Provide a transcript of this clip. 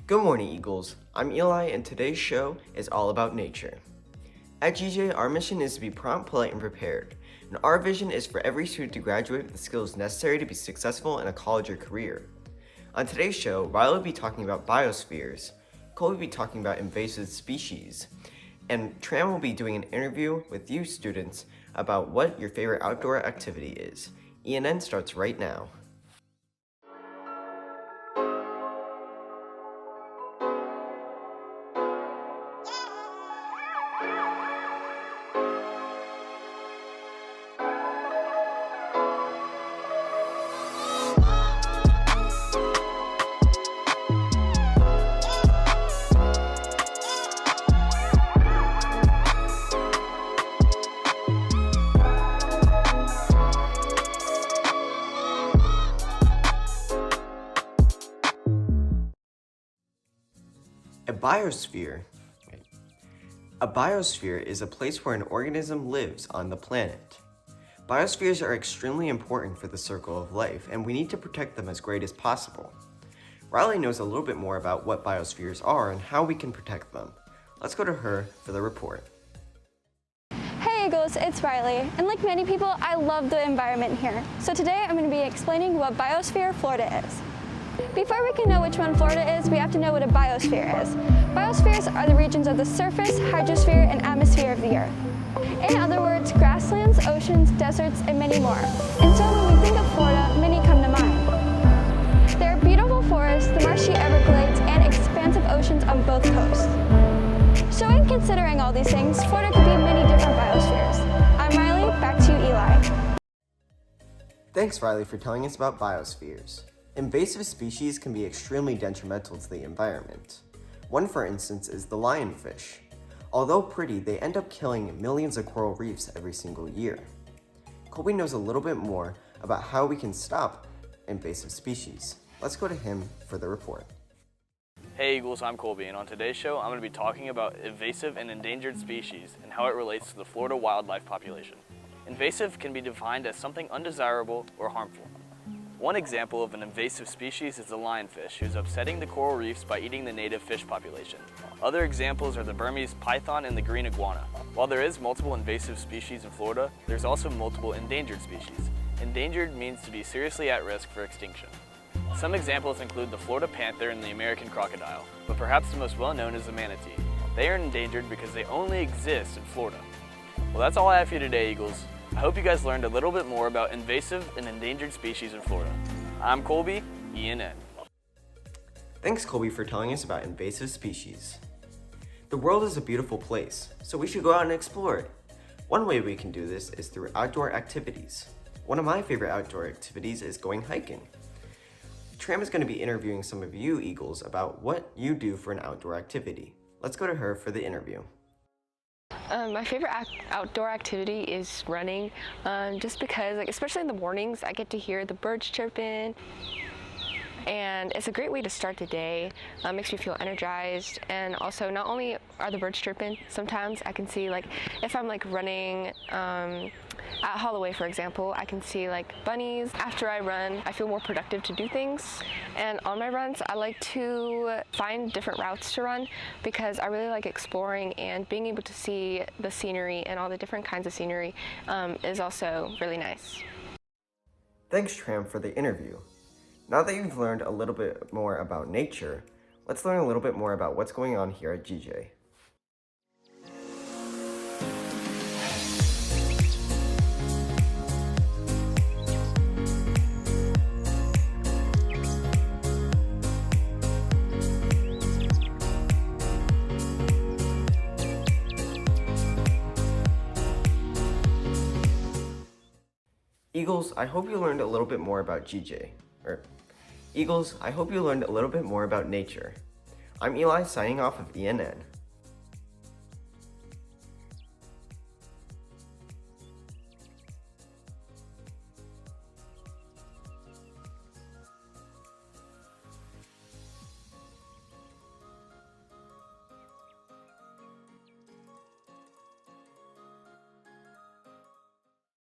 Good morning, Eagles. I'm Eli, and today's show is all about nature. At GJ, our mission is to be prompt, polite, and prepared, and our vision is for every student to graduate with the skills necessary to be successful in a college or career. On today's show, Riley will be talking about biospheres, Cole will be talking about invasive species, and Tram will be doing an interview with you students about what your favorite outdoor activity is. ENN starts right now. A biosphere is a place where an organism lives on the planet. Biospheres are extremely important for the circle of life, and we need to protect them as great as possible. Riley knows a little bit more about what biospheres are and how we can protect them. Let's go to her for the report. Hey Eagles, it's Riley, and like many people, I love the environment here. So today I'm going to be explaining what Biosphere Florida is. Before we can know which one Florida is, we have to know what a biosphere is. Biospheres are the regions of the surface, hydrosphere, and atmosphere of the Earth. In other words, grasslands, oceans, deserts, and many more. And so when we think of Florida, many come to mind. There are beautiful forests, the marshy Everglades, and expansive oceans on both coasts. So in considering all these things, Florida could be many different biospheres. I'm Riley, back to you, Eli. Thanks, Riley, for telling us about biospheres. Invasive species can be extremely detrimental to the environment. One, for instance, is the lionfish. Although pretty, they end up killing millions of coral reefs every single year. Colby knows a little bit more about how we can stop invasive species. Let's go to him for the report. Hey Eagles, I'm Colby, and on today's show, I'm going to be talking about invasive and endangered species and how it relates to the Florida wildlife population. Invasive can be defined as something undesirable or harmful. One example of an invasive species is the lionfish, who's upsetting the coral reefs by eating the native fish population. Other examples are the Burmese python and the green iguana. While there is multiple invasive species in Florida, there's also multiple endangered species. Endangered means to be seriously at risk for extinction. Some examples include the Florida panther and the American crocodile, but perhaps the most well-known is the manatee. They are endangered because they only exist in Florida. Well, that's all I have for you today, Eagles. I hope you guys learned a little bit more about invasive and endangered species in Florida. I'm Colby, ENN. Thanks, Colby, for telling us about invasive species. The world is a beautiful place, so we should go out and explore it. One way we can do this is through outdoor activities. One of my favorite outdoor activities is going hiking. Tram is going to be interviewing some of you Eagles about what you do for an outdoor activity. Let's go to her for the interview. My favorite outdoor activity is running, just because, especially in the mornings, I get to hear the birds chirping, and it's a great way to start the day. Makes me feel energized, and also not only are the birds chirping, sometimes I can see, if I'm running at Holloway, for example, I can see bunnies. After I run, I feel more productive to do things, and on my runs, I like to find different routes to run because I really like exploring, and being able to see the scenery and all the different kinds of scenery is also really nice. Thanks, Tram, for the interview. Now that you've learned a little bit more about nature, let's learn a little bit more about what's going on here at GJ. Eagles, I hope you learned a little bit more about Eagles, I hope you learned a little bit more about nature. I'm Eli, signing off of ENN.